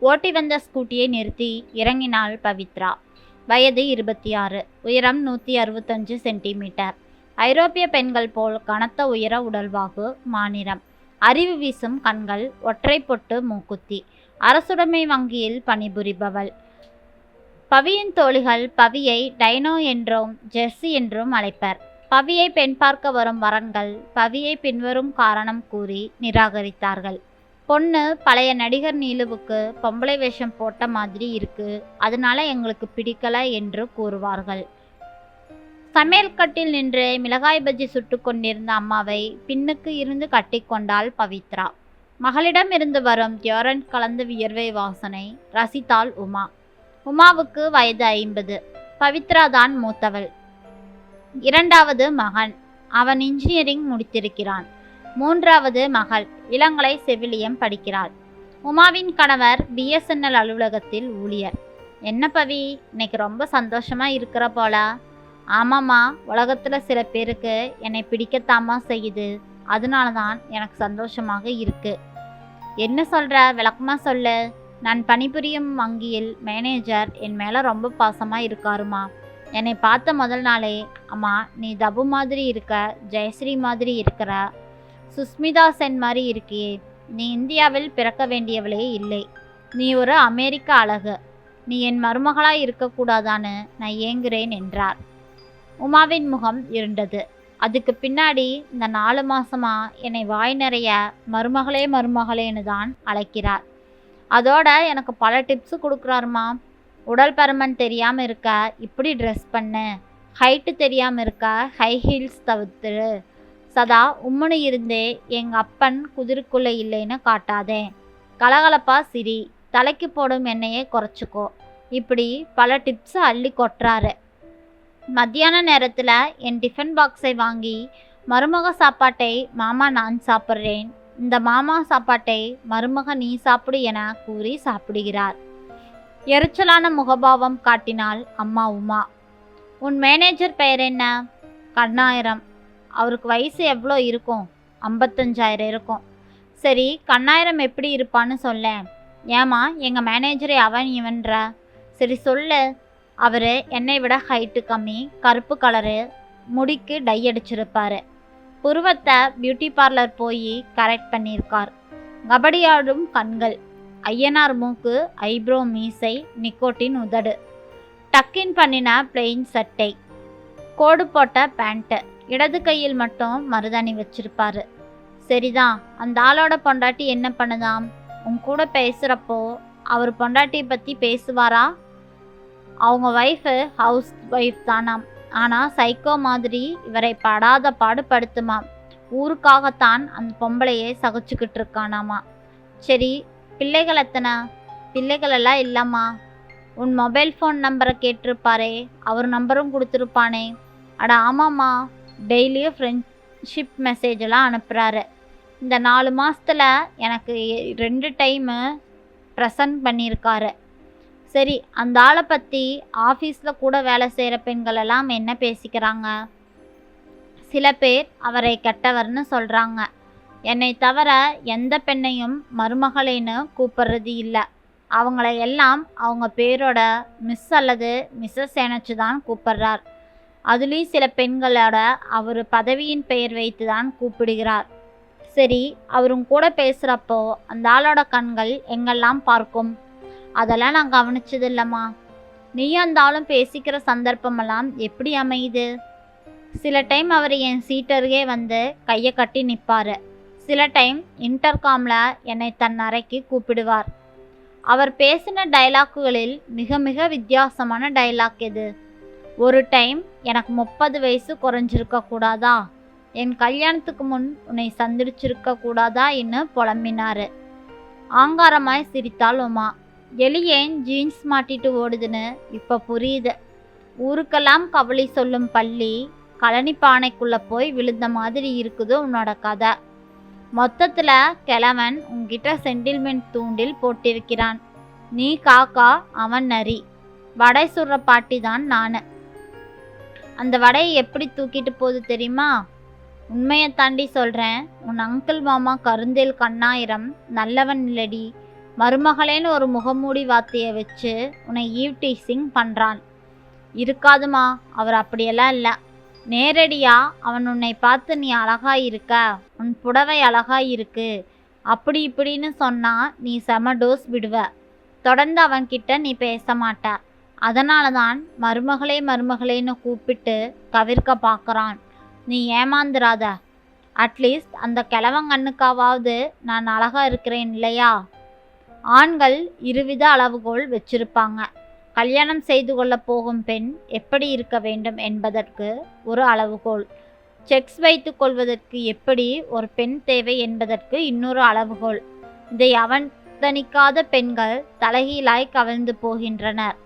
ஓட்டி வந்த ஸ்கூட்டியை நிறுத்தி இறங்கினாள் பவித்ரா. வயது 26, உயரம் 165 சென்டிமீட்டர். ஐரோப்பிய பெண்கள் போல் கனத்த உயர உடல்வாகு, மாநிறம், அறிவு வீசும் கண்கள், ஒற்றை பொட்டு மூக்குத்தி. அரசுடைமை வங்கியில் பணிபுரிபவள். பவியின் தோழிகள் பவியை டைனோ என்றும் ஜெர்சி என்றும் அழைப்பர். பவியை பெண் பார்க்க வரும் வரன்கள் பவியை பின்வரும் காரணம் கூறி நிராகரித்தார்கள். பொண்ணு பழைய நடிகர் நீலுவுக்கு பொம்பளை வேஷம் போட்ட மாதிரி இருக்கு, அதனால எங்களுக்கு பிடிக்கல என்று கூறுவார்கள். சமையல் கட்டில் நின்று மிளகாய் பஜ்ஜி சுட்டு கொண்டிருந்த அம்மாவை பின்னுக்கு இருந்து கட்டிக்கொண்டாள் பவித்ரா. மகளிடம் இருந்து வரும் டியோரண்ட் கலந்த வியர்வை வாசனை ரசித்தாள் உமா. உமாவுக்கு வயது 50. பவித்ரா தான் மூத்தவள். இரண்டாவது மகன், அவன் இன்ஜினியரிங் முடித்திருக்கிறான். மூன்றாவது மகள் இளங்கலை செவிலியம் படிக்கிறாள். உமாவின் கணவர் BSNL அலுவலகத்தில் ஊழியர். என்ன பவி, இன்னைக்கு ரொம்ப சந்தோஷமா இருக்கிற போல? ஆமாம்மா, உலகத்தில் சில பேருக்கு என்னை பிடிக்கத்தாமா செய்யுது, அதனால தான் எனக்கு சந்தோஷமாக இருக்கு. என்ன சொல்கிற, விளக்கமாக சொல்லு. நான் பணிபுரியும் வங்கியில் மேனேஜர் என் மேலே ரொம்ப பாசமாக இருக்காருமா. என்னை பார்த்த முதல் நாளே, அம்மா நீ தபு மாதிரி இருக்க, ஜெயஸ்ரீ மாதிரி இருக்கிற, சுஸ்மிதா சென் மாதிரி இருக்கியே, நீ இந்தியாவில் பிறக்க வேண்டியவளே இல்லை, நீ ஒரு அமெரிக்க அழகு, நீ என் மருமகளாய் இருக்கக்கூடாதான்னு நான் ஏங்குறேன் என்றார். உமாவின் முகம் இருண்டது. அதுக்கு பின்னாடி இந்த 4 மாசமா என்னை வாய் நிறைய மருமகளே மருமகளேன்னு தான் அழைக்கிறார். அதோட எனக்கு பல டிப்ஸு கொடுக்குறாருமா. உடல் பருமன் தெரியாமல் இருக்க இப்படி ட்ரெஸ் பண்ணு, ஹைட்டு தெரியாமல் இருக்க ஹை ஹீல்ஸ் தவிர்த்துரு, சதா உம்முன்னு இருந்தே எங்கள் அப்பன் குதிரைக்குள்ளே இல்லைன்னு காட்டாதே, கலகலப்பா சிரி, தலைக்கு போடும் எண்ணெயை குறைச்சிக்கோ, இப்படி பல டிப்ஸு அள்ளி கொட்டுறாரு. மத்தியான நேரத்தில் என் டிஃபன் பாக்ஸை வாங்கி மருமக சாப்பாட்டை மாமா நான் சாப்பிட்றேன், இந்த மாமா சாப்பாட்டை மருமக நீ சாப்பிடு என கூறி சாப்பிடுகிறார். எரிச்சலான முகபாவம் காட்டினாள் அம்மா உமா. உன் மேனேஜர் பெயர் என்ன? கண்ணாயிரம். அவருக்கு வயசு எவ்வளோ இருக்கும்? 55,000 இருக்கும். சரி, கண்ணாயிரம் எப்படி இருப்பான்னு சொல்ல. ஏமா எங்கள் மேனேஜரை அவன் இவன்ற? சரி சொல்லு. அவர் என்னை விட ஹைட்டு கம்மி, கருப்பு கலரு, முடிக்கு டை அடிச்சிருப்பார், புருவத்தை பியூட்டி பார்லர் போய் கரெக்ட் பண்ணியிருக்கார், கபடியாடும் கண்கள், ஐயனார் மூக்கு, ஐப்ரோ மீசை, நிக்கோட்டின் உதடு, டக்கின் பண்ணின பிளெயின் சட்டை, கோடு போட்ட பேண்ட்டு, இடது கையில் மட்டும் மருதாணி வச்சிருப்பாரு. சரிதான், அந்த ஆளோட பொண்டாட்டி என்ன பண்ணுதாம்? உன் கூட பேசுகிறப்போ அவர் பொண்டாட்டியை பற்றி பேசுவாரா? அவங்க ஒய்ஃபு ஹவுஸ் ஒய்ஃப் தானாம், ஆனால் சைக்கோ மாதிரி இவரை படாத பாடுபடுத்துமாம். ஊருக்காகத்தான் அந்த பொம்பளையை சகிச்சுக்கிட்டு இருக்கானாமா. சரி, பிள்ளைகள் எத்தனை? பிள்ளைகளெல்லாம் இல்லைம்மா. உன் மொபைல் ஃபோன் நம்பரை கேட்டிருப்பாரே, அவர் நம்பரும் கொடுத்துருப்பானே. அட ஆமாம்மா, டெய்லியும் ஃப்ரெண்ட்ஷிப் மெசேஜெல்லாம் அனுப்புகிறாரு. இந்த 4 மாதத்தில் எனக்கு 2 டைமு ப்ரெசன்ட் பண்ணியிருக்காரு. சரி, அந்த ஆளை பற்றி ஆஃபீஸில் கூட வேலை செய்கிற பெண்களெல்லாம் என்ன பேசிக்கிறாங்க? சில பேர் அவரை கெட்டவர்னு சொல்கிறாங்க. என்னை தவிர எந்த பெண்ணையும் மருமகளேன்னு கூப்பிட்றது இல்லை. அவங்கள எல்லாம் அவங்க பேரோட மிஸ் அல்லது மிஸ்ஸஸ் நினச்சி தான் கூப்பிட்றார். அதுலேயும் சில பெண்களோட அவர் பதவியின் பெயர் வைத்து தான் கூப்பிடுகிறார். சரி, அவரும் கூட பேசுகிறப்போ அந்த ஆளோட கண்கள் எங்கெல்லாம் பார்க்கும்? அதெல்லாம் நான் கவனிச்சது இல்லைம்மா. நீயும் அந்த ஆளும் பேசிக்கிற சந்தர்ப்பமெல்லாம் எப்படி அமையுது? சில டைம் அவர் என் சீட்டருகே வந்து கையை கட்டி நிற்பார். சில டைம் இன்டர்காமில் என்னை தன் அறைக்கு கூப்பிடுவார். அவர் பேசின டைலாக்குகளில் மிக மிக வித்தியாசமான டைலாக் எது? ஒரு டைம் எனக்கு 30 வயசு குறைஞ்சிருக்க கூடாதா, என் கல்யாணத்துக்கு முன் உன்னை சந்திச்சிருக்க கூடாதா என்று புலம்பினார். ஆங்காரமாய் சிரித்தாள் உமா. எலி ஏன் ஜீன்ஸ் மாட்டிட்டு ஓடுதுன்னு இப்போ புரியுது. ஊருக்கெல்லாம் கவலை சொல்லும் பள்ளி கழனி பானைக்குள்ளே போய் விழுந்த மாதிரி இருக்குது உன்னோட கதை. மொத்தத்தில் கிழவன் உங்ககிட்ட சென்டில்மெண்ட் தூண்டில் போட்டிருக்கிறான். நீ காக்கா, அவன் நரி. வடை சுடுற பாட்டி தான் நான். அந்த வடையை எப்படி தூக்கிட்டு போகுது தெரியுமா? உண்மையை தாண்டி சொல்கிறேன், உன் அங்கிள் மாமா கருந்தேல் கண்ணாயிரம் நல்லவன் இல்லடி, மருமகளேன்னு ஒரு முகமூடி வார்த்தையை வச்சு உன்னை ஈவ் டீசிங் பண்ணுறான். இருக்காதுமா, அவர் அப்படியெல்லாம் இல்லை. நேரடியாக அவன் உன்னை பார்த்து நீ அழகா இருக்க, உன் புடவை அழகா இருக்கு, அப்படி இப்படின்னு சொன்னால் நீ செம டோஸ் விடுவ. தொடர்ந்து அவன்கிட்ட நீ பேச மாட்ட. அதனால தான் மருமகளே மருமகளேன்னு கூப்பிட்டு தவிர்க்க பார்க்குறான். நீ ஏமாந்துராத. அட்லீஸ்ட் அந்த கிழவங்கண்ணுக்காவது நான் அழகா இருக்கிறேன் இல்லையா? ஆண்கள் இருவித அளவுகோல் வச்சிருப்பாங்க. கல்யாணம் செய்து கொள்ள போகும் பெண் எப்படி இருக்க வேண்டும் என்பதற்கு ஒரு அளவுகோல், செக்ஸ் வைத்து கொள்வதற்கு எப்படி ஒரு பெண் தேவை என்பதற்கு இன்னொரு அளவுகோல். இதை அவதானிக்காத பெண்கள் தலைகீழாய் கவிழ்ந்து போகின்றனர்.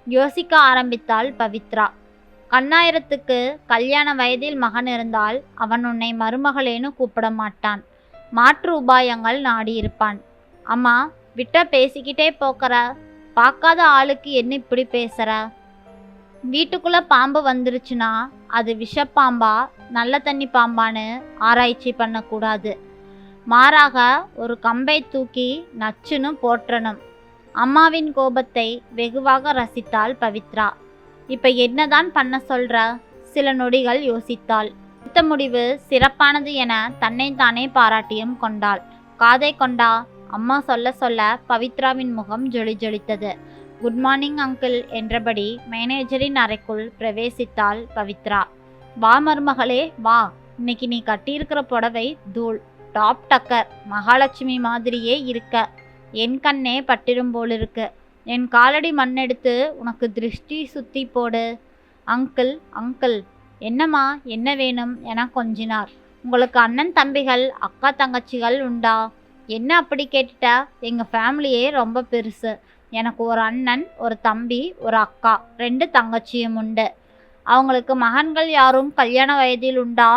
யோசிக்க ஆரம்பித்தாள் பவித்ரா. கண்ணாயிரத்துக்கு கல்யாண வயதில் மகன் இருந்தால் அவன் உன்னை மருமகளேன்னு கூப்பிட மாட்டான். மாற்று உபாயங்கள் நாடியிருப்பான். அம்மா, விட்ட பேசிக்கிட்டே போக்கிற. பார்க்காத ஆளுக்கு என்ன இப்படி பேசுற? வீட்டுக்குள்ளே பாம்பு வந்துருச்சுன்னா அது விஷப்பாம்பா நல்ல தண்ணி பாம்பான்னு ஆராய்ச்சி பண்ணக்கூடாது. மாறாக ஒரு கம்பை தூக்கி நச்சுன்னு போற்றணும். அம்மாவின் கோபத்தை வெகுவாக ரசித்தாள் பவித்ரா. இப்போ என்னதான் பண்ண சொல்ற? சில நொடிகள் யோசித்தாள். எடுத்த முடிவு சிறப்பானது என தன்னைத்தானே பாராட்டியும் கொண்டாள். காதை கொண்டா? அம்மா சொல்ல சொல்ல பவித்ராவின் முகம் ஜொலித்தது. குட் மார்னிங் அங்கிள் என்றபடி மேனேஜரின் அறைக்குள் பிரவேசித்தாள் பவித்ரா. வா மருமகளே வா. இன்னைக்கு நீ கட்டியிருக்கிற புடவை தூள், டாப் டக்கர், மகாலட்சுமி மாதிரியே இருக்க. என் கண்ணே பட்டிரும் போலிருக்கு. என் காலடி மண்ணெடுத்து உனக்கு திருஷ்டி சுத்தி போடு. Uncle uncle. என்னம்மா, என்ன வேணும் என கொஞ்சினார். உங்களுக்கு அண்ணன் தம்பிகள் அக்கா தங்கச்சிகள் உண்டா? என்ன அப்படி கேட்டுட்ட? எங்கள் ஃபேமிலியே ரொம்ப பெருசு. எனக்கு ஒரு அண்ணன், ஒரு தம்பி, ஒரு அக்கா, 2 தங்கச்சியும் உண்டு. அவங்களுக்கு மகன்கள் யாரும் கல்யாண வயதில் உண்டா?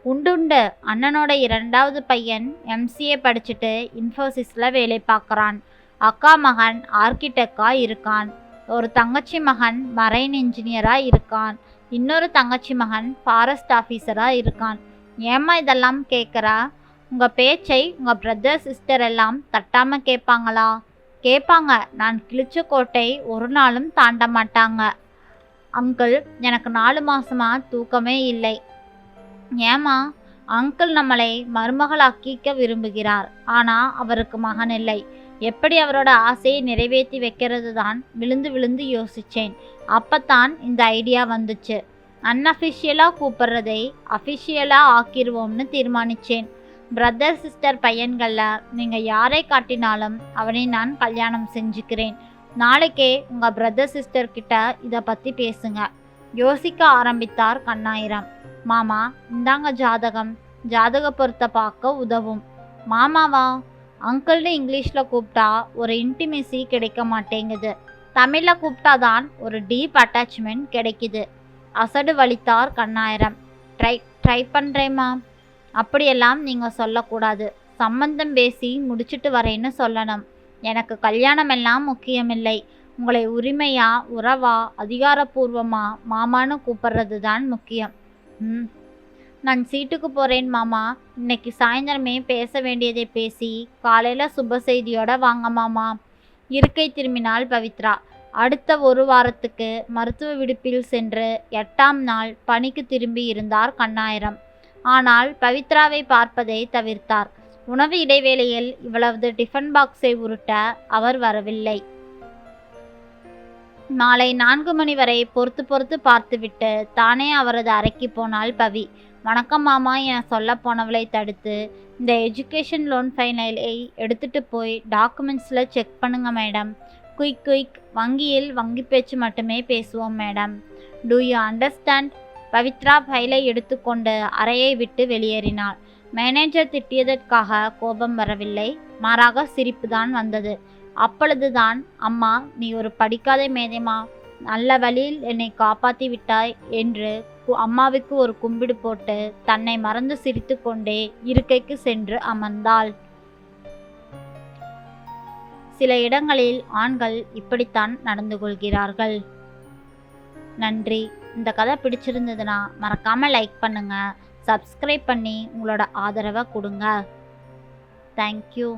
உண்டு. அண்ணனோட 2வது பையன் MCA படிச்சுட்டு இன்ஃபோசிஸில் வேலை பார்க்குறான். அக்கா மகன் ஆர்கிடெக்டாக இருக்கான். ஒரு தங்கச்சி மகன் மரைன் இன்ஜினியராக இருக்கான். இன்னொரு தங்கச்சி மகன் ஃபாரஸ்ட் ஆஃபீஸராக இருக்கான். ஏம்மா இதெல்லாம் கேட்குறா? உங்கள் பேச்சை உங்கள் பிரதர் சிஸ்டர் எல்லாம் தட்டாமல் கேட்பாங்களா? கேட்பாங்க. நான் கிழிச்ச கோட்டை ஒரு நாளும் தாண்ட மாட்டாங்க. அங்கிள், எனக்கு 4 மாசமாக தூக்கமே இல்லை. ஏம்மா? அங்கிள் நம்மளை மருமகளாக்கிக்க விரும்புகிறார். ஆனால் அவருக்கு மகன் இல்லை. எப்படி அவரோட ஆசையை நிறைவேற்றி வைக்கிறது தான் விழுந்து விழுந்து யோசித்தேன். அப்போத்தான் இந்த ஐடியா வந்துச்சு. அன்அஃபிஷியலாக கூப்பிட்றதை அஃபிஷியலாக ஆக்கிடுவோம்னு தீர்மானித்தேன். பிரதர் சிஸ்டர் பையன்களில் நீங்கள் யாரை காட்டினாலும் அவனை நான் கல்யாணம் செஞ்சுக்கிறேன். நாளைக்கே உங்கள் பிரதர் சிஸ்டர்கிட்ட இதை பற்றி பேசுங்க. யோசிக்க ஆரம்பித்தார் கண்ணாயிரம். மாமா, இந்தாங்க ஜாதகம். ஜாதக பொருத்த பார்க்க உதவும். மாமாவா? அங்கிள்னு இங்கிலீஷில் கூப்பிட்டா ஒரு இன்டிமெசி கிடைக்க மாட்டேங்குது. தமிழில் கூப்பிட்டா தான் ஒரு டீப் அட்டாச்மெண்ட் கிடைக்குது. அசடு வலித்தார் கண்ணாயிரம். ட்ரை பண்ணுறேம்மா. அப்படியெல்லாம் நீங்கள் சொல்லக்கூடாது. சம்பந்தம் பேசி முடிச்சுட்டு வரேன்னு சொல்லணும். எனக்கு கல்யாணம் எல்லாம் முக்கியமில்லை. உங்களை உரிமையா, உறவா, அதிகாரப்பூர்வமா மாமான்னு கூப்பிட்றது தான் முக்கியம். நான் சீட்டுக்கு போகிறேன் மாமா. இன்னைக்கு சாயந்தரமே பேச வேண்டியதை பேசி காலையில் சுப செய்தியோட வாங்க மாமா. இருக்கை திரும்பினாள் பவித்ரா. அடுத்த 1 வாரத்துக்கு மருத்துவ விடுப்பில் சென்று 8ஆம் நாள் பணிக்கு திரும்பி இருந்தார் கண்ணாயிரம். ஆனால் பவித்ராவை பார்ப்பதை தவிர்த்தார். உணவு இடைவேளையில் இவ்வளவு டிஃபன் பாக்ஸை உருட்ட அவர் வரவில்லை. மாலை 4 மணி வரை பொறுத்து பார்த்துவிட்டு தானே அவரது அறைக்கு போனாள் பவி. வணக்கம் மாமா என சொல்ல போனவளை தடுத்து, இந்த எஜுகேஷன் லோன் ஃபைலை எடுத்துட்டு போய் டாக்குமெண்ட்ஸில் செக் பண்ணுங்க மேடம். குயிக். வங்கியில் வங்கி பேச்சு மட்டுமே பேசுவோம் madam. Do you understand? Pavithra ஃபைலை எடுத்துக்கொண்டு அறையை விட்டு வெளியேறினாள். மேனேஜர் திட்டியதற்காக கோபம் வரவில்லை, மாறாக சிரிப்பு தான் வந்தது. அப்பொழுதுதான், அம்மா, நீ ஒரு படிக்காத மேதைமா, நல்ல வழியில் என்னை காப்பாற்றி விட்டாய் என்று அம்மாவுக்கு ஒரு கும்பிடு போட்டு தன்னை மறந்து சிரித்து கொண்டே இருக்கைக்கு சென்று அமர்ந்தாள். சில இடங்களில் ஆண்கள் இப்படித்தான் நடந்து கொள்கிறார்கள். நன்றி. இந்த கதை பிடிச்சிருந்ததுன்னா மறக்காமல் லைக் பண்ணுங்கள், சப்ஸ்கிரைப் பண்ணி உங்களோட ஆதரவை கொடுங்க. தேங்க்யூ.